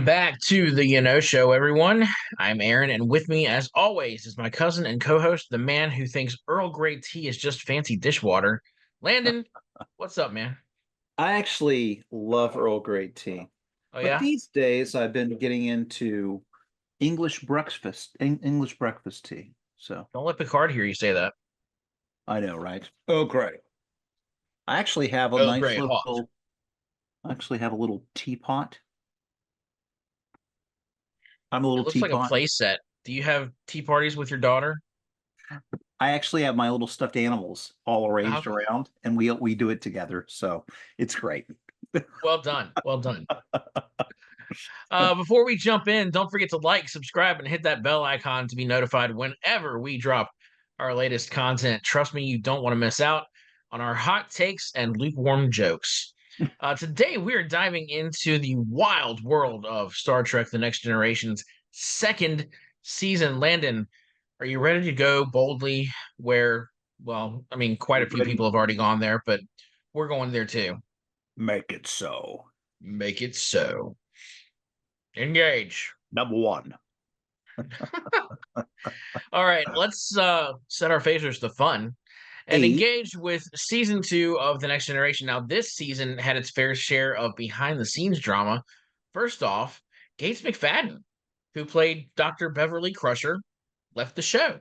back to the Show, everyone. I'm Aaron, and with me, as always, is my cousin and co-host, the man who thinks Earl Grey tea is just fancy dishwater. Landon, what's up, man? I actually love Earl Grey tea, Oh but yeah, these days I've been getting into English breakfast tea. So don't let Picard hear you say that. I know, right? Earl Grey. I actually have a Earl nice Grey hot. little, I actually have a little teapot. I'm a It little looks like a teapot. play set. Do you have tea parties with your daughter? I actually have my little stuffed animals all Oh, arranged around, and we do it together. So it's great. well done, well done. Before we jump in, don't forget to like, subscribe, and hit that bell icon to be notified whenever we drop our latest content. Trust me, you don't want to miss out on our hot takes and lukewarm jokes. Today, we are diving into the wild world of Star Trek The Next Generation's second season. Landon, are you ready to go boldly where, well, I mean, quite a few Ready? people have already gone there, but we're going there too. Make it so. Make it so. Engage. Number one. All right, let's set our phasers to fun and A. engage with season two of The Next Generation. Now, this season had its fair share of behind the scenes drama. First off, Gates McFadden, who played Dr. Beverly Crusher, left the show.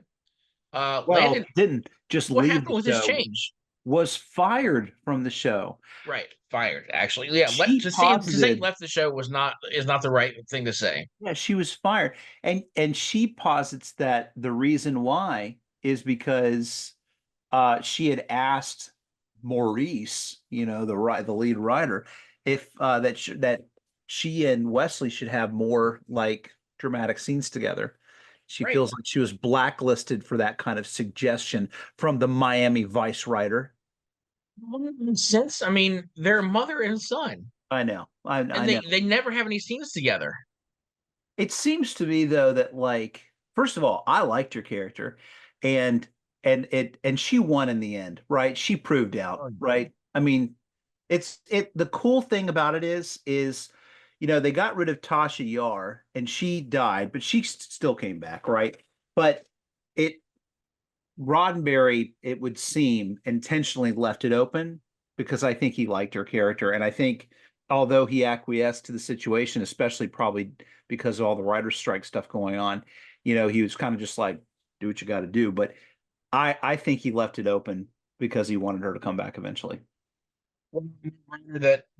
Well, Landon, didn't just what leave happened the with his show, change? was fired from the show. Right, fired. Actually, yeah, left She to say posited, left the show was not is not the right thing to say. yeah, she was fired. And she posits that the reason why is because she had asked Maurice, the lead writer, if that she and Wesley should have more like dramatic scenes together. She Right. feels like she was blacklisted for that kind of suggestion from the Miami Vice writer. Since I mean, they're mother and son, I know. I and know. they never have any scenes together. It seems to me though that like first of all, I liked your character and and she won in the end, right? She proved out, Oh, right? I mean, the cool thing about it is they got rid of Tasha Yar and she died, but she still came back, right? But it Roddenberry, it would seem, intentionally left it open because I think he liked her character. And I think although he acquiesced to the situation, especially probably because of all the writer's strike stuff going on, he was kind of just like, do what you got to do. But I think he left it open because he wanted her to come back eventually.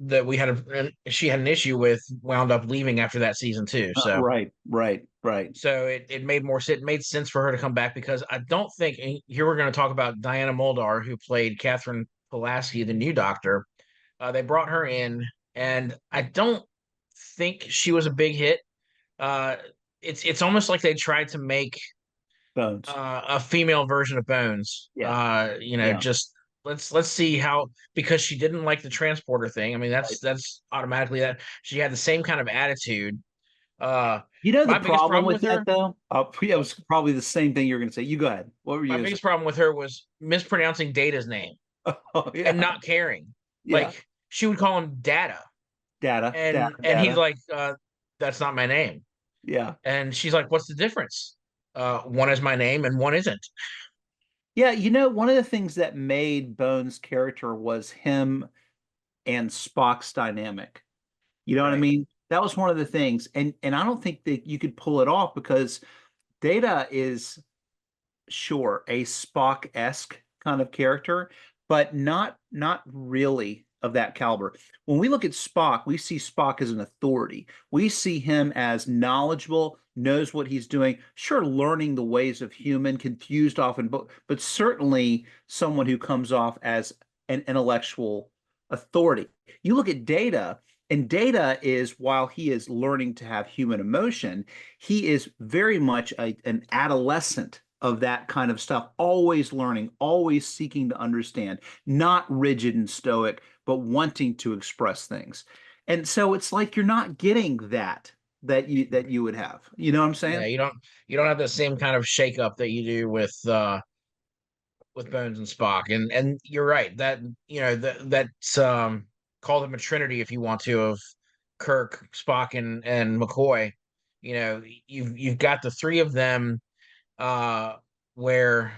that we had she had an issue with wound up leaving after that season too. So Right, right, right. it made more sense. It made sense for her to come back because I don't think and here we're going to talk about Diana Muldaur, who played Catherine Pulaski, the new Doctor. They brought her in, and I don't think she was a big hit. Uh, it's almost like they tried to make Bones. a female version of Bones. Yeah, yeah. Just let's see how because she didn't like the transporter thing. I mean, Right. that's automatically that she had the same kind of attitude. Uh, You know the my biggest problem problem with with that her, though? Yeah, it uh, was probably the same thing you're going to say. You go ahead. What were you my going to say? biggest problem with her was mispronouncing Data's name Oh, and yeah, not caring. yeah. Like she would call him Data, Data, data, and he's data. like, "That's not my name." Yeah. And she's like, "What's the difference? One is my name and one isn't." Yeah, one of the things that made Bones' character was him and Spock's dynamic. You know what I Right. mean? That was one of the things. And I don't think that you could pull it off because Data is sure a Spock-esque kind of character, but not really of that caliber. When we look at Spock, we see Spock as an authority. We see him as knowledgeable, knows what he's doing, sure, learning the ways of human, confused often, but certainly someone who comes off as an intellectual authority. You look at Data, and Data is, while he is learning to have human emotion, he is very much an adolescent of that kind of stuff, always learning, always seeking to understand, not rigid and stoic, but wanting to express things. And so it's like you're not getting that you would have. You know what I'm Yeah, saying? you don't have the same kind of shakeup that you do with Bones and Spock. And you're right that that's call them a trinity if you want to Kirk, Spock, and McCoy. You know, you've got the three of them, uh, where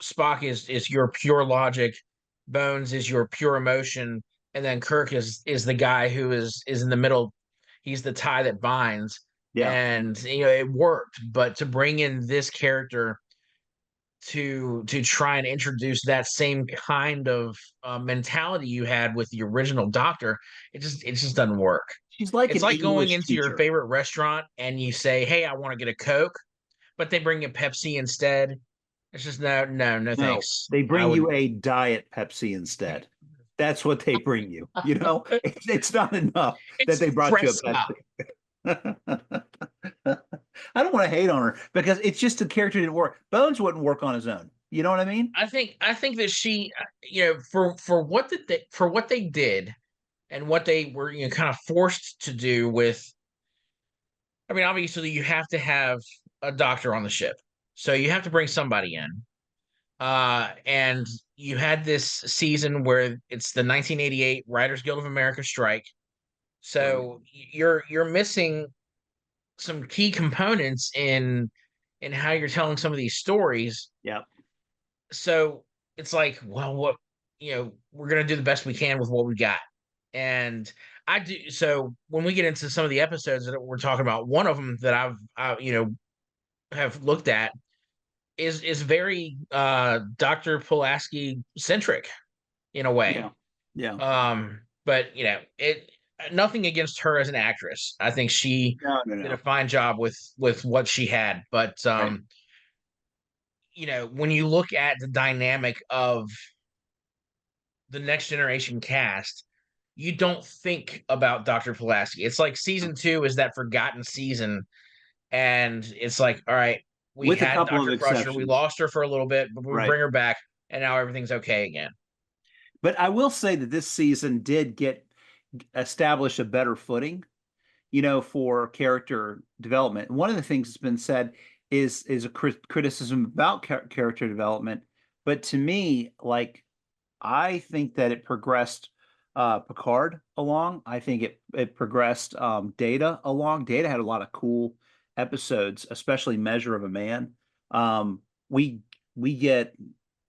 Spock is your pure logic, Bones is your pure emotion, and then Kirk is the guy who is in the middle. He's the tie that binds, Yeah. and you know it worked. But to bring in this character to try and introduce that same kind of mentality you had with the original Doctor, it just doesn't work. She's like It's an like going English into your teacher. favorite restaurant and you say, "Hey, I want to get a Coke," but they bring you Pepsi instead. It's just no, no, no, No, thanks. they I bring would. you a diet Pepsi instead. That's what they bring you. You know, it's not enough that It's they brought you a fresca. Pepsi. I don't want to hate on her because it's just the character didn't work. Bones wouldn't work on his own. You know what I mean? I think that she, you know, for what they did and what they were, you know, kind of forced to do with. I mean, obviously, you have to have a doctor on the ship, so you have to bring somebody in. And you had this season where it's the 1988 Writers Guild of America strike, Right. so you're missing some key components in how you're telling some of these stories. Yeah. So it's like, well, what, you know, we're gonna do the best we can with what we got. And I do. So when we get into some of the episodes that we're talking about, one of them that you know, have looked at is very Dr. Pulaski centric in a Yeah. way. Yeah. But you know, it nothing against her as an actress. I think she No, no, did a no. fine job with what she had. But Right. you know, when you look at the dynamic of the next generation cast, you don't think about Dr. Pulaski. It's like season two is that forgotten season, and it's like, all right, we With a had couple of Dr. Crusher, we exceptions. lost her for a little bit, but we Right. bring her back, and now everything's okay again. But I will say that this season did get establish a better footing, you know, for character development. One of the things that's been said is a criticism about character development, but to me, like I think that it progressed Picard along. I think it progressed Data along. Data had a lot of cool episodes, especially Measure of a Man. Um, we we get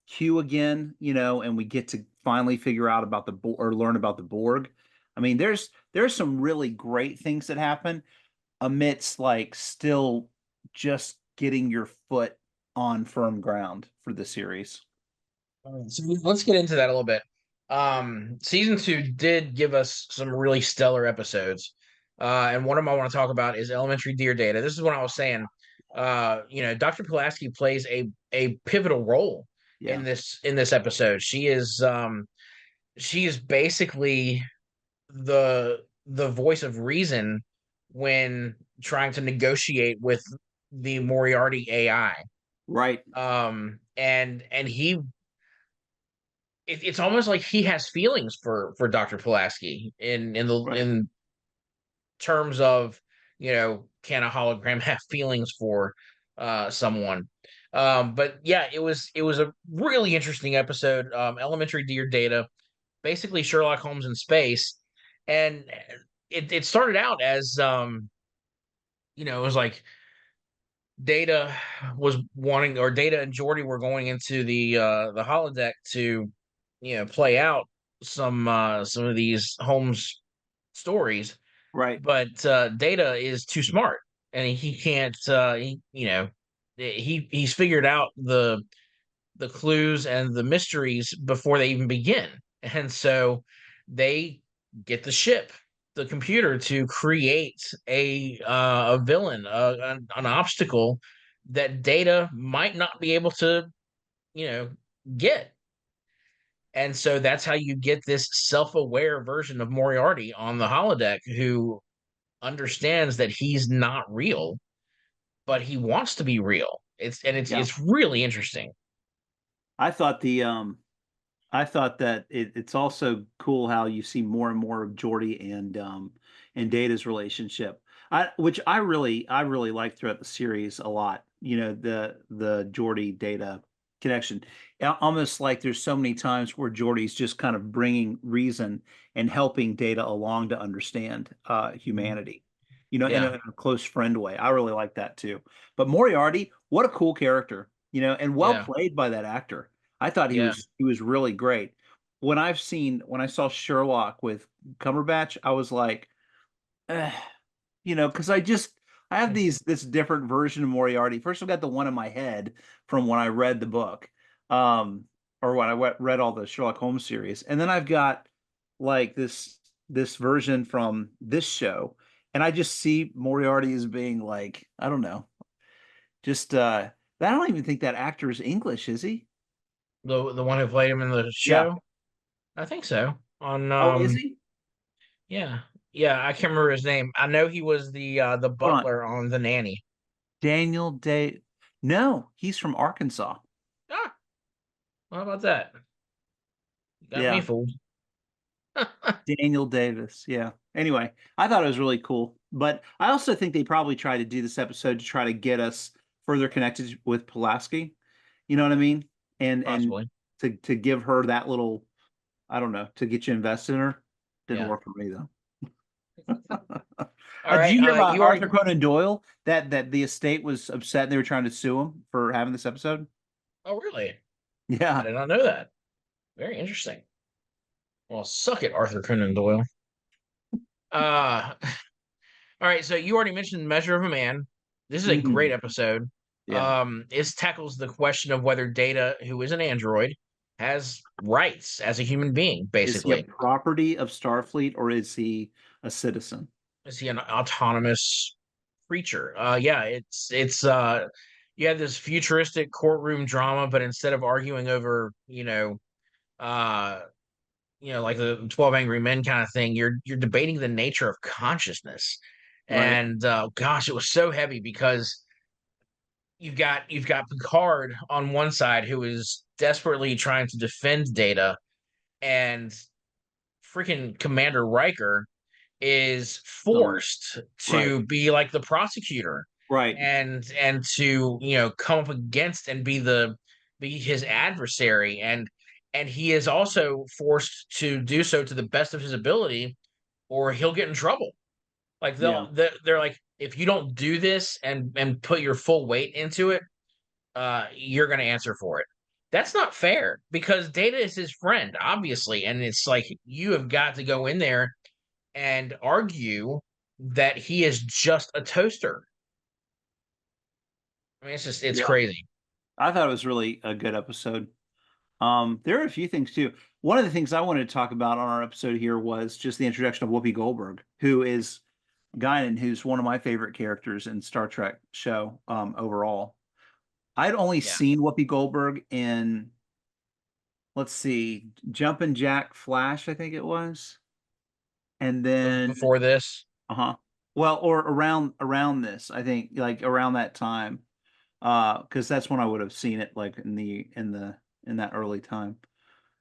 Q again, you know, and we get to finally figure out about the or learn about the Borg. I mean, there's some really great things that happen amidst like still just getting your foot on firm ground for the series. All right, so let's get into that a little bit. Season two did give us some really stellar episodes. And one of them I want to talk about is Elementary Dear Data. This is what I was saying. You know, Dr. Pulaski plays a pivotal role Yeah, in this episode. She is basically the voice of reason when trying to negotiate with the Moriarty AI. right, And it's almost like he has feelings for Dr. Pulaski right. in terms of, you know, can a hologram have feelings for someone? But yeah, it was a really interesting episode. Elementary Dear Data, basically Sherlock Holmes in space, and it started out as you know, it was like Data was wanting, or Data and Geordi were going into the holodeck to, you know, play out some of these Holmes stories, Right. but Data is too smart and he can't. You know, he's figured out the clues and the mysteries before they even begin, and so they get the ship, the computer, to create a villain, an obstacle that Data might not be able to, you know, get. And so that's how you get this self-aware version of Moriarty on the holodeck who understands that he's not real, but he wants to be real. Yeah. It's really interesting. I thought the I thought that it's also cool how you see more and more of Jordy and Data's relationship. Which I really like throughout the series a lot. You know, the Jordy Data. connection. Almost like there's so many times where Geordi's just kind of bringing reason and helping Data along to understand Mhm. humanity, you know, Yeah, in a close friend way. I really like that too. But Moriarty, what a cool character, you know, and well yeah, played by that actor. I thought yeah. he was really great. When I saw Sherlock with Cumberbatch, I was like, eh, you know, because I have this different version of Moriarty. First, I've got the one in my head from when I read the book, um, or when I read all the Sherlock Holmes series, and then I've got like this version from this show, and I just see Moriarty as being like, I don't know, just I don't even think that actor is English, is he? The one who played him in the Yeah. show, I think so. On Oh, is he? yeah, yeah, I can't remember his name. I know he was the Hold on, butler on The Nanny. Daniel Day. No, he's from Arkansas. Ah, well, how about that? Got me Yeah. fooled. Daniel Davis. Yeah. Anyway, I thought it was really cool. But I also think they probably tried to do this episode to try to get us further connected with Pulaski. You know what I mean? And Possibly. to give her that little, I don't know, to get you invested in her. Didn't Yeah. work for me though. All Did right. you hear about You Arthur already. Conan Doyle? That the estate was upset and they were trying to sue him for having this episode? Oh, really? I Yeah. did not know that. Very interesting. Well, suck it, Arthur Conan Doyle. Uh, all right. So you already mentioned Measure of a Man. This is a great Mhm. episode. Yeah. This tackles the question of whether Data, who is an android, has rights as a human being. Is he a Basically, property of Starfleet or is he a citizen? is he an autonomous creature? Yeah. It's you have this futuristic courtroom drama, but instead of arguing over, uh like the 12 Angry Men kind of thing, you're debating the nature of consciousness. Right. And gosh, it was so heavy because you've got Picard on one side who is desperately trying to defend Data, and freaking Commander Riker is Oh, forced right. to be like the prosecutor, Right. and to come up against and be his adversary, and he is also forced to do so to the best of his ability, or he'll get in trouble. Like Yeah. they're like, if you don't do this and put your full weight into it, you're going to answer for it. That's not fair because Data is his friend, obviously, and it's like you have got to go in there and argue that he is just a toaster. I mean, it's Yeah. crazy. I thought it was really a good episode. There are a few things too. One of the things I wanted to talk about on our episode here was just the introduction of Whoopi Goldberg, who is Guinan, who's one of my favorite characters in Star Trek show, overall. I'd only Yeah. seen Whoopi Goldberg in, let's see, Jumpin' Jack Flash, I think it was. And then Before this, uh-huh. Well, or around this, I think like around that time. Because that's when I would have seen it like in that early time.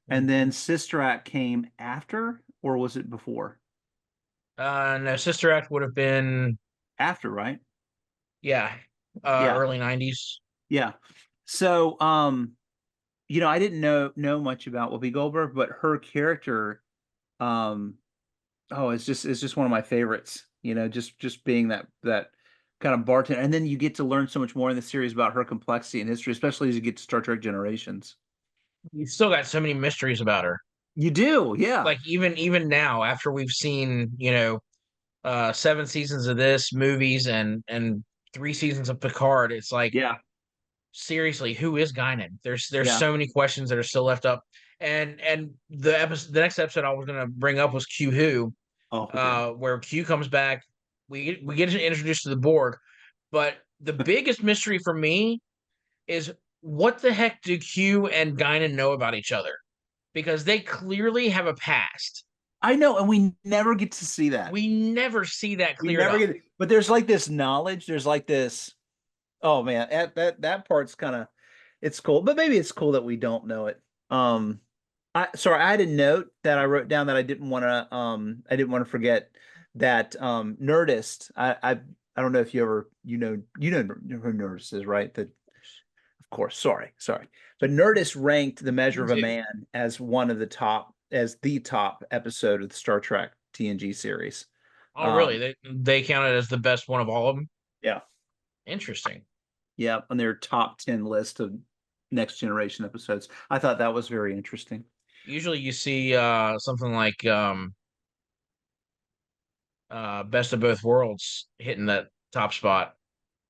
And then Sister Act came after, or was it before? no, Sister Act would have been, After, right? yeah, Yeah, early 90s. yeah. So, you know, I didn't know much about Whoopi Goldberg, but her character, um, oh, it's just one of my favorites. You know, just being that kind of bartender, and then you get to learn so much more in the series about her complexity and history, especially as you get to Star Trek Generations. You still got so many mysteries about her. You do, yeah, Like even now, after we've seen, 7 seasons of this movies and 3 seasons of Picard, it's like, yeah, seriously, who is Guinan? There's yeah. so many questions that are still left up. And the next episode I was gonna bring up was Q Who, Oh, okay. where Q comes back. We get introduced to the Borg, but the biggest mystery for me is what the heck do Q and Guinan know about each other? Because they clearly have a past. I know, and we never get to see that. We never see that We cleared never up. get it. But there's like this knowledge. There's like this. Oh man, that part's kind of it's cool. But maybe it's cool that we don't know it. I had a note that I wrote down that I didn't want to forget that Nerdist. I don't know if you ever you know who Nerdist is, right? The of course. Sorry. But Nerdist ranked The Measure Me of a too. Man as one of the top, as the top episode of the Star Trek TNG series. Oh, really? Um, They counted as the best one of all of them? yeah, Interesting. yeah, on their top 10 list of Next Generation episodes. I thought that was very interesting. Usually you see something like Best of Both Worlds hitting that top spot.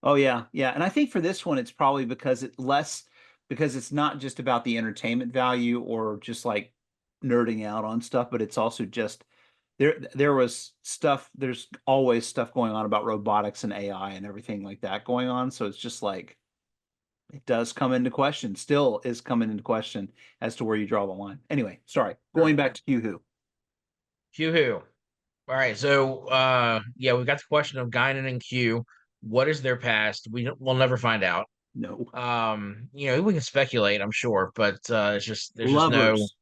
Oh yeah. And I think for this one, it's probably because it's not just about the entertainment value or just like nerding out on stuff, but it's also just there's always stuff going on about robotics and AI and everything like that going on. So it's just like it does come into question, still is coming into question as to where you draw the line. Anyway, sorry. Sure. Going back to Yoo-hoo. Hugh. All right, so yeah, we got the question of Guinan and Q. What is their past? We'll never find out. No. We can speculate, I'm sure, but it's just there's just no. Lovers.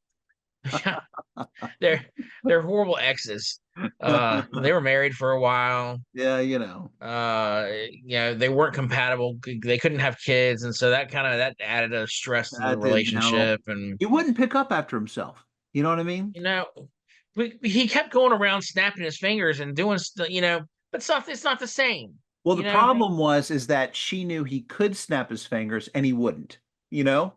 they're they're horrible exes. They were married for a while. Yeah, you know. They weren't compatible. They couldn't have kids, and so that added a stress to the That didn't help. relationship. And He wouldn't pick up after himself. You know what I mean? you know, he kept going around snapping his fingers and doing but stuff. It's not the same. Well, the You know, problem was is that she knew he could snap his fingers and he wouldn't, you know?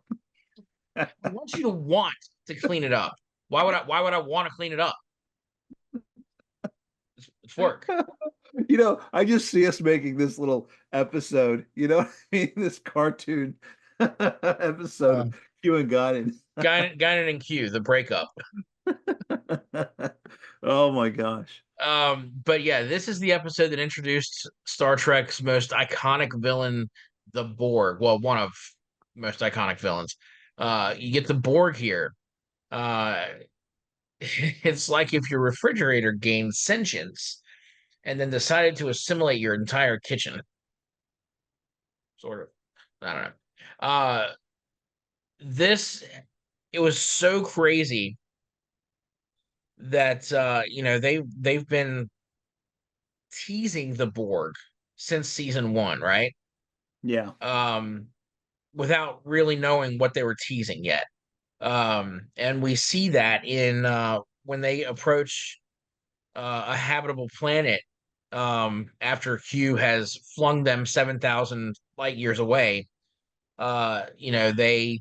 I want you to want to clean it up. Why would I want to clean it up? It's work. I just see us making this little episode, you know what I mean? This cartoon episode Uh, of Q and God. Guinan and Q, the breakup. Oh my gosh. But yeah, this is the episode that introduced Star Trek's most iconic villain, the Borg. Well, one of most iconic villains. You get the Borg here. Uh, it's like if your refrigerator gained sentience and then decided to assimilate your entire kitchen. Sort of. I don't know. This it was so crazy that they've been teasing the Borg since season one, right? Yeah. Um, without really knowing what they were teasing yet. And we see that in when they approach a habitable planet after Q has flung them 7,000 light years away. They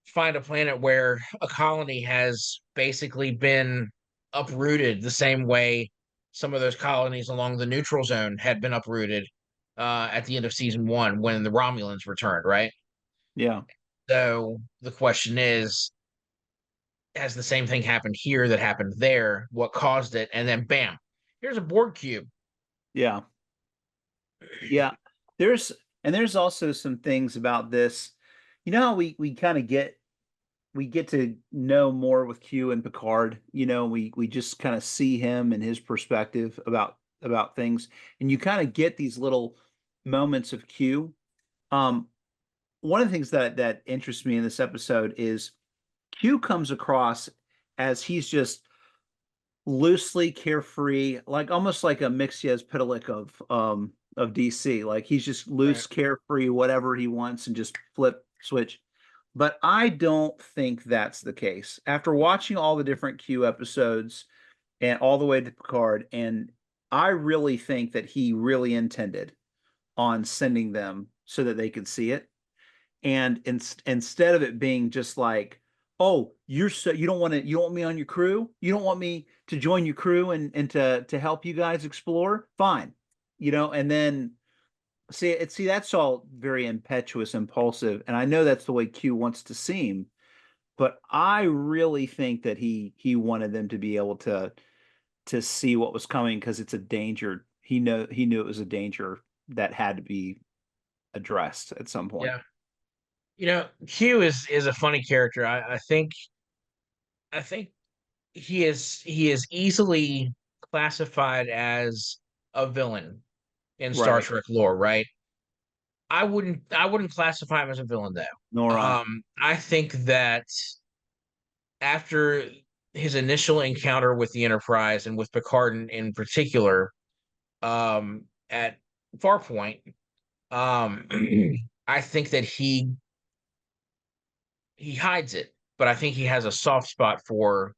find a planet where a colony has basically been uprooted the same way some of those colonies along the neutral zone had been uprooted at the end of season one when the Romulans returned, right? Yeah. So the question is, has the same thing happened here that happened there? What caused it? And then bam, here's a Borg cube. Yeah. Yeah. There's there's also some things about this. You know how we kind of get to know more with Q and Picard. We just kind of see him and his perspective about things, and you kind of get these little moments of Q. Um, One of the things that interests me in this episode is Q comes across as he's just loosely carefree, like almost like a Mixes-Pitalik of DC. Like he's just Right. loose, carefree, whatever he wants, and just flip switch. But I don't think that's the case. After watching all the different Q episodes and all the way to Picard, and I really think that he really intended on sending them so that they could see it. And instead of it being just like, oh, you don't want me on your crew, you don't want me to join your crew and to help you guys explore, fine, and then see that's all very impetuous, impulsive, and I know that's the way Q wants to seem, but I really think that he wanted them to be able to see what was coming because it's a danger. He knew it was a danger that had to be addressed at some point. Yeah. Q is a funny character. I think he is easily classified as a villain in Star Right. Trek lore, right? I wouldn't classify him as a villain though. Nor I. I think that after his initial encounter with the Enterprise and with Picard in particular, at Farpoint, I think that he hides it, but I think he has a soft spot for,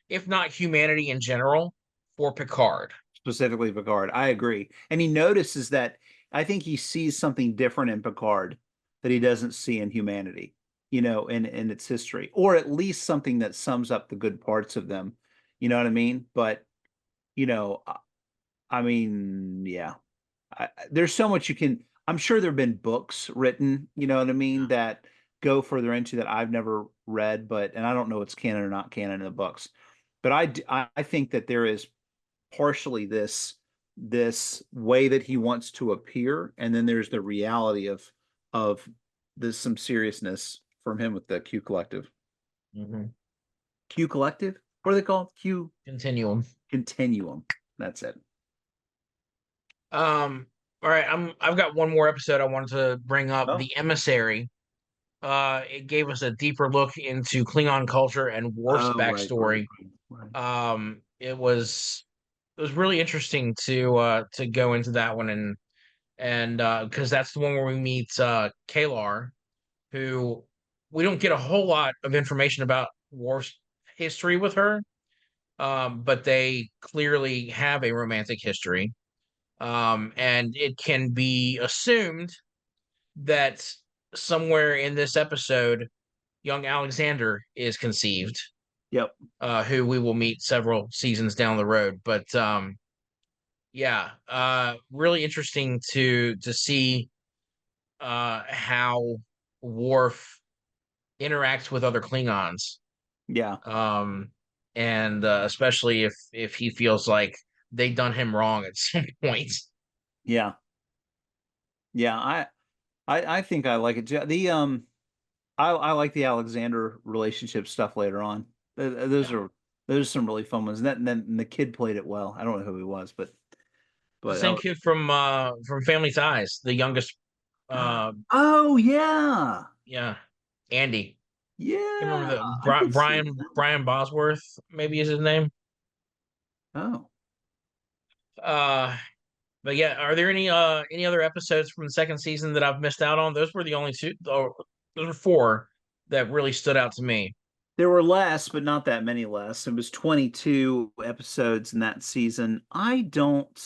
if not humanity in general, for Picard. Specifically Picard. I agree. And he notices that I think he sees something different in Picard that he doesn't see in humanity, in its history, or at least something that sums up the good parts of them. You know what I mean? But, you know, I I mean, yeah, there's so much you can. I'm sure there have been books written, you know what I mean, that go further into that I've never read, and I don't know what's canon or not canon in the books. But I think that there is partially this way that he wants to appear, and then there's the reality of there's some seriousness from him with the Q Collective. Mm-hmm. Q Collective? What are they called? Q Continuum. Continuum. That's it. All right, I've got one more episode I wanted to bring up. Oh, The Emissary. It gave us a deeper look into Klingon culture and Worf's oh, right, right, backstory. right. It was really interesting to go into that one, and because that's the one where we meet Kalar, who we don't get a whole lot of information about Worf's history with her, but they clearly have a romantic history. And it can be assumed that somewhere in this episode, young Alexander is conceived, Yep. who we will meet several seasons down the road. But yeah, really interesting to see how Worf interacts with other Klingons, Yeah. um, and especially if he feels like they done him wrong at some point. Yeah. Yeah. I think I like it. I like the Alexander relationship stuff later on. Those Yeah, are those are some really fun ones. And then the kid played it well. I don't know who he was, but the but same kid from Family Ties, the youngest. oh, Uh, oh yeah. yeah, Andy. Can't remember Yeah. the I could see that. Brian Bosworth, maybe is his name. Oh. Uh, but yeah, are there any other episodes from the second season that I've missed out on? Those were the only two. Oh, those were four that really stood out to me. There were less, but not that many less. It was 22 episodes in that season. I don't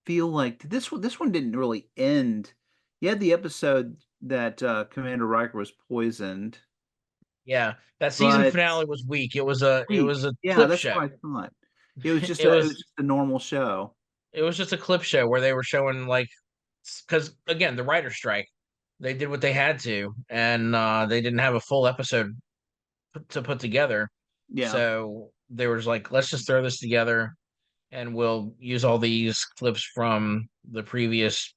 feel like this one didn't really end. You had the episode that Commander Riker was poisoned, Yeah, that season but finale was weak. It was a yeah, clip that's show. what I thought. It was just It it was was just a normal show. it was just a clip show where they were showing, like, because again, the writer strike, they did what they had to, and they didn't have a full episode to put together. Yeah. So they were just like, let's just throw this together, and we'll use all these clips from the previous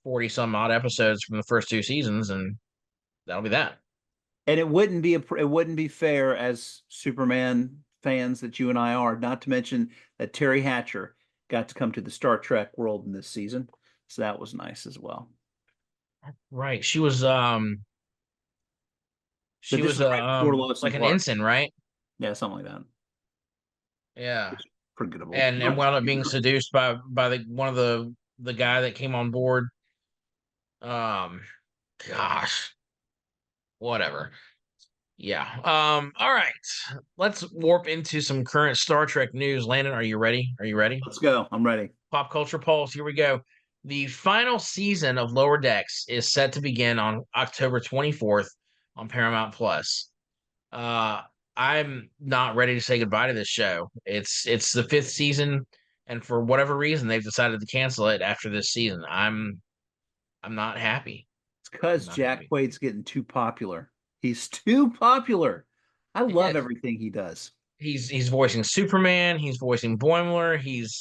40 some odd episodes from the first two seasons, and that'll be that. And it wouldn't be fair as Superman fans that you and I are, not to mention that Terry Hatcher got to come to the Star Trek world in this season. So that was nice as well. Right. But She this was is right before Lois and like an Clark. ensign, right? Yeah, something like that. Yeah. It's forgettable. And wound up being seduced by the one of the guy that came on board. Um gosh, whatever. Yeah. All right. Let's warp into some current Star Trek news. Landon, are you ready? Are you ready? Let's go. I'm ready. Pop culture pulse. Here we go. The final season of Lower Decks is set to begin on October 24th on Paramount Plus. Uh, I'm not ready to say goodbye to this show. It's the fifth season, and for whatever reason, they've decided to cancel it after this season. I'm not happy. It's I'm because not Jack happy. Quaid's getting too popular. He's too popular. I Yeah, love everything he does. he's voicing Superman. He's voicing Boimler. He's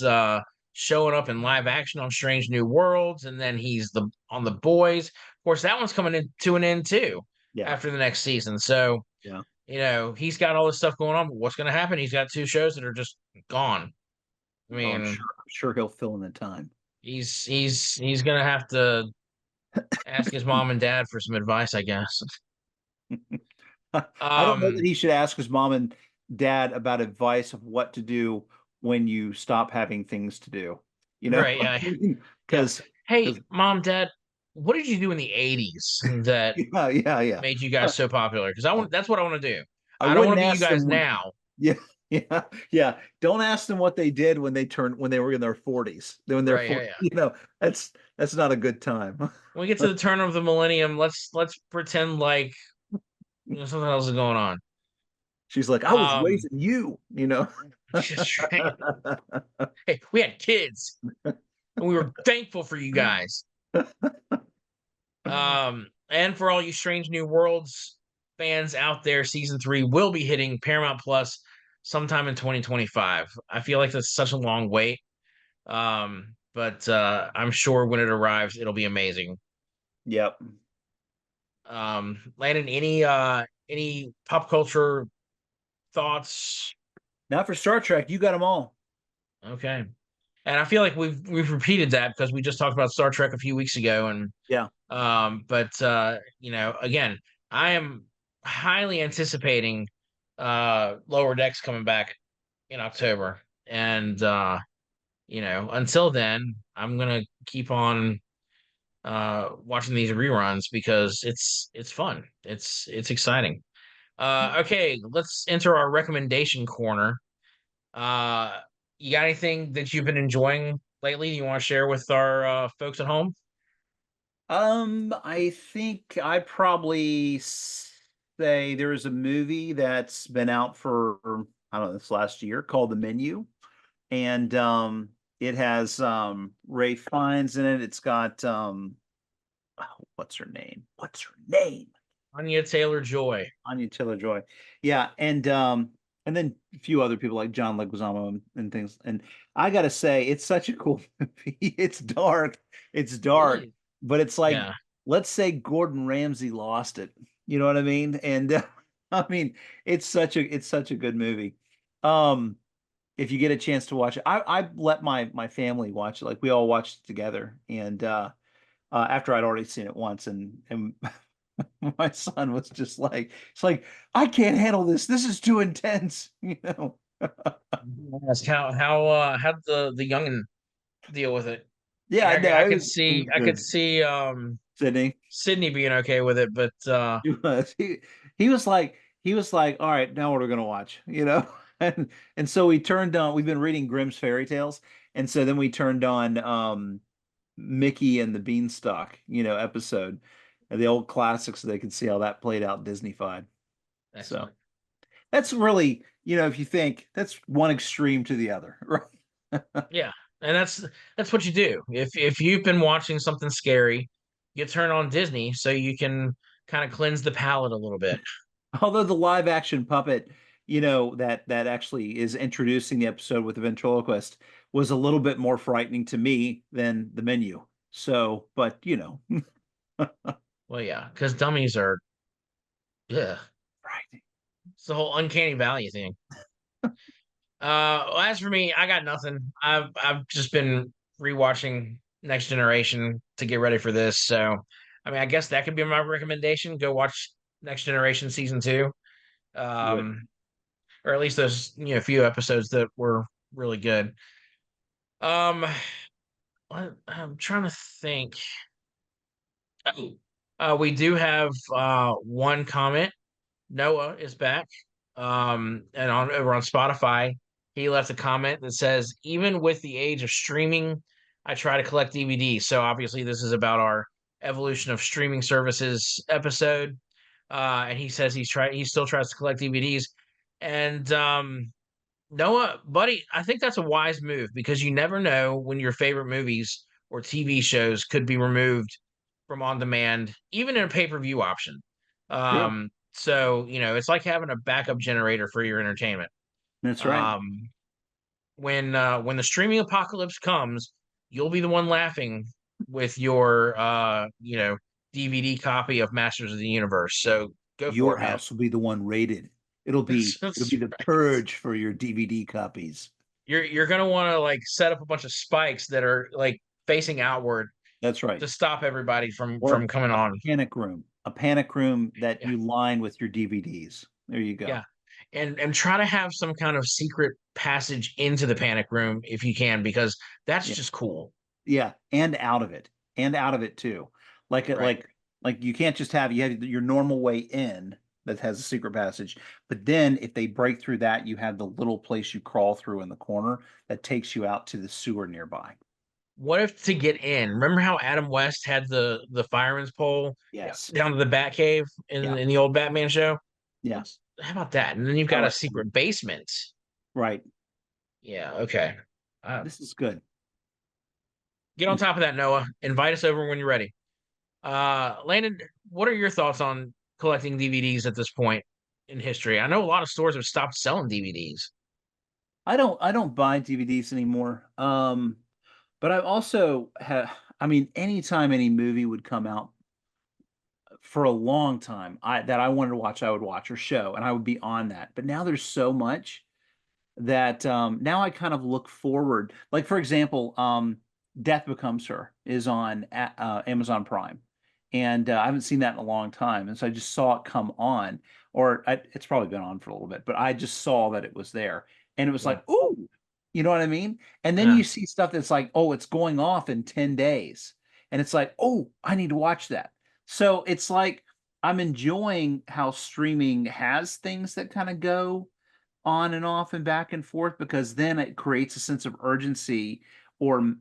showing up in live action on Strange New Worlds, and then he's the on the Boys. Of course, that one's coming in to an end too Yeah. after the next season. So Yeah. he's got all this stuff going on. But what's going to happen? He's got two shows that are just gone. I Oh, mean, I'm sure he'll fill in the time. he's going to have to ask his mom and dad for some advice, I guess. I don't know that Um, he should ask his mom and dad about advice of what to do when you stop having things to do. You know, right? Yeah, yeah. because Hey, 'Cause mom, dad, what did you do in the 80s that yeah. made you guys so popular? Because that's what I want to do. I I don't want wouldn't to be you ask guys them when now. yeah, yeah. Don't ask them what they did when they were in their 40s. When they're Right, 40, yeah. that's not a good time. When we get to the turn of the millennium, let's pretend like something else is going on. She's like, "I was Um, raising you," you know? just right. Hey, we had kids, and we were thankful for you guys. And for all you Strange New Worlds fans out there, season 3 will be hitting Paramount Plus sometime in 2025. I feel like that's such a long wait. But I'm sure when it arrives, it'll be amazing. Yep. Landon, any pop culture thoughts? Now for Star Trek, you got them all. Okay. And I feel like we've repeated that because we just talked about Star Trek a few weeks ago, and Yeah. but again, I am highly anticipating Lower Decks coming back in October. And until then, I'm gonna keep on watching these reruns because it's fun. It's exciting. Okay, let's enter our recommendation corner. Uh, you got anything that you've been enjoying lately you want to share with our folks at home? I think I probably say there is a movie that's been out for I don't know this last year called The Menu, and it has Ray Fiennes in it. It's got oh, what's her name? What's her name? Anya Taylor Joy. Anya Taylor-Joy. Yeah, and then a few other people like John Leguizamo and things. And I gotta say, it's such a cool movie. It's dark, Really? but it's like Yeah. let's say Gordon Ramsay lost it. You know what I mean? And I mean, it's such a good movie. Um, if you get a chance to watch it, I let my family watch it. Like we all watched it together, and after I'd already seen it once, and my son was just like, it's like, I can't handle this. This is too intense, you know. Ask how did the youngin deal with it? Yeah, Yeah, no, I it could was it see was I could good. see Sydney. Sydney being okay with it, but He was. He was like, all right, now what are we gonna watch? You know? And so we turned on, we've been reading Grimm's fairy tales, and so then we turned on Mickey and the Beanstalk, episode, the old classics so they could see how that played out Disney-fied. So excellent. that's really, if you think that's one extreme to the other, right? Yeah, and that's what you do. If you've been watching something scary, you turn on Disney so you can kind of cleanse the palate a little bit. Although the live action puppet, that actually is introducing the episode with the ventriloquist was a little bit more frightening to me than the menu. So, but Well, yeah, because dummies are, yeah, frightening. it's the whole uncanny valley thing. Well, as for me, I got nothing. I've just been rewatching Next Generation to get ready for this. So, I mean, I guess that could be my recommendation. Go watch Next Generation season 2. Good. Um, or at least those few episodes that were really good. Um, I'm trying to think. Oh, we do have one comment. Noah is back. And over on Spotify, he left a comment that says, "Even with the age of streaming, I try to collect DVDs." So obviously, this is about our evolution of streaming services episode. And he says he still tries to collect DVDs. And Noah, buddy, I think that's a wise move because you never know when your favorite movies or TV shows could be removed from on demand, even in a pay-per-view option. True. So, it's like having a backup generator for your entertainment. That's right. Um, when the streaming apocalypse comes, you'll be the one laughing with your DVD copy of Masters of the Universe. So go for Your it, man. house will be the one rated. It'll be it'll That's be the right. purge for your DVD copies. You're gonna want to like set up a bunch of spikes that are like facing outward That's right. to stop everybody from Or coming a on. panic room that Yeah, you line with your DVDs. There you yeah, go. and try to have some kind of secret passage into the panic room if you can, because that's Yeah. just cool. Yeah, and out of it. and out of it too. Like it, Right. like you can't just have you have your normal way in that has a secret passage, but then if they break through that, you have the little place you crawl through in the corner that takes you out to the sewer nearby. What if to get in? Remember how Adam West had the fireman's pole Yes. down to the Batcave Yeah. in the old Batman show? Yeah. What's how about that? And then you've I got a like that. secret basement. Right. Yeah, okay. This is good. Get on top of that, Noah. Invite us over when you're ready. Landon, what are your thoughts on collecting DVDs at this point in history? I know a lot of stores have stopped selling DVDs. I don't buy DVDs anymore. But I also have I mean, anytime any movie would come out for a long time, I wanted to watch, I would watch or show, and I would be on that. But now there's so much that now I kind of look forward. Like for example, Death Becomes Her is on Amazon Prime, and I haven't seen that in a long time, and so I just saw it come on, it's probably been on for a little bit, but I just saw that it was there, and it was Yeah. like, ooh, you know what I mean? And then Yeah. you see stuff that's like, oh, it's going off in 10 days, and it's like, oh, I need to watch that. So it's like I'm enjoying how streaming has things that kind of go on and off and back and forth because then it creates a sense of urgency or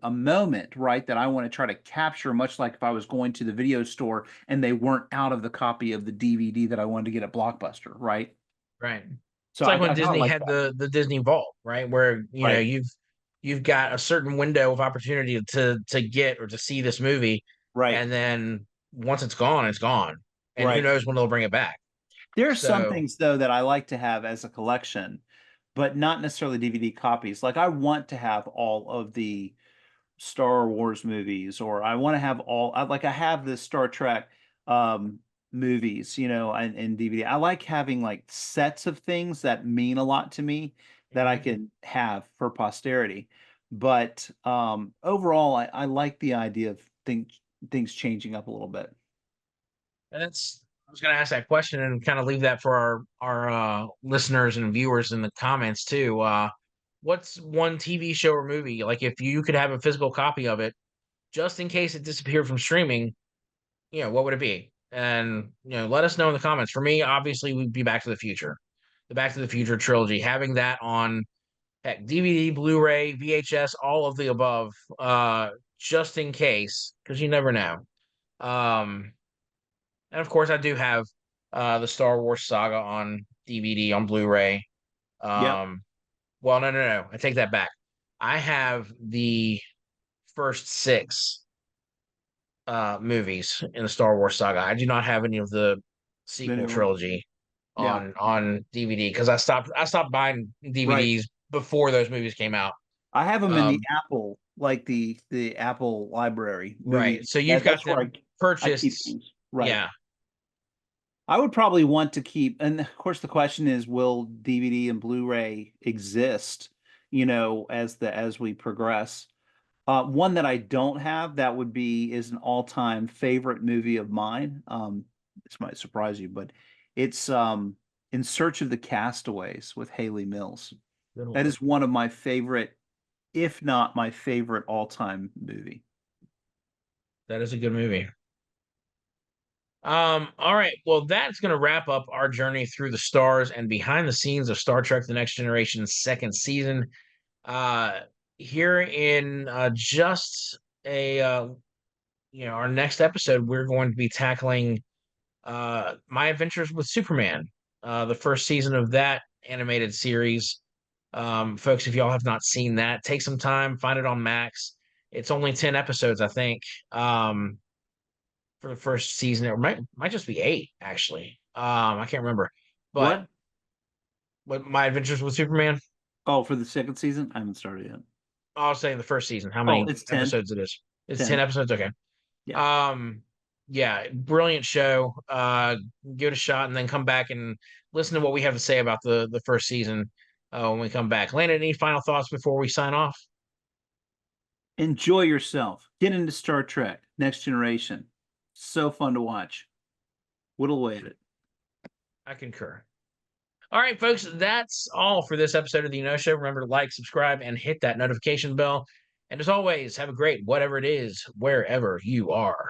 a moment, right, that I want to try to capture, much like if I was going to the video store and they weren't out of the copy of the DVD that I wanted to get at Blockbuster, right? Right. So It's I like when kind of Disney like had that. the Disney Vault, right? Where, Right, you've got a certain window of opportunity to get or to see this movie, right, and then once it's gone, it's gone. And who right. knows when they'll bring it back. There are some So, things though that I like to have as a collection, but not necessarily DVD copies. Like I want to have all of the Star Wars movies, or I want to have like I have the Star Trek um movies, and DVD. I like having like sets of things that mean a lot to me that I mhm. can have for posterity. But overall I like the idea of things changing up a little bit. And that's I was going to ask that question and kind of leave that for our listeners and viewers in the comments too. What's one TV show or movie like if you could have a physical copy of it just in case it disappeared from streaming? What would it be? And let us know in the comments. For me, obviously, we'd be Back to the Future, the Back to the Future trilogy. Having that on heck, DVD, Blu-ray, VHS, all of the above, just in case, because you never know. Um, and of course, I do have the Star Wars saga on DVD on Blu-ray. Yep. Um, well, no, no, no, I take that back. I have the first six movies in the Star Wars saga. I do not have any of the The sequel new one. trilogy Yeah. on DVD because I stopped buying Right. DVDs before those movies came out. I have them in the Um, Apple, like the Apple library right. movie. So you've got That's where them I keep purchased. things. Right. Yeah. I would probably want to keep, and of course the question is, will DVD and Blu-ray exist, as we progress? One that I don't have that would be is an all-time favorite movie of mine. This might surprise you, but it's In Search of the Castaways with Haley Mills. Good That one. is one of my favorite, if not my favorite all-time movie. That is a good movie. All right. Well, that's going to wrap up our journey through the stars and behind the scenes of Star Trek The Next Generation's second season. Uh, Here in just a our next episode, we're going to be tackling My Adventures with Superman, the first season of that animated series. Folks, if y'all have not seen that, take some time, find it on Max. It's only 10 episodes, I think, for the first season. It might just be eight, actually. I can't remember. But What? what My Adventures with Superman, Oh, for the second season? I haven't started yet. I'll say the first season, how Oh, many it's 10. episodes it is. It's 10 10. episodes, okay. Yeah. Um, yeah, brilliant show. Give it a shot and then come back and listen to what we have to say about the first season when we come back. Landon, any final thoughts before we sign off? Enjoy yourself. Get into Star Trek, Next Generation. So fun to watch. Whittle away at it. I concur. All right, folks, that's all for this episode of the Show. Remember to like, subscribe, and hit that notification bell. And as always, have a great whatever it is, wherever you are.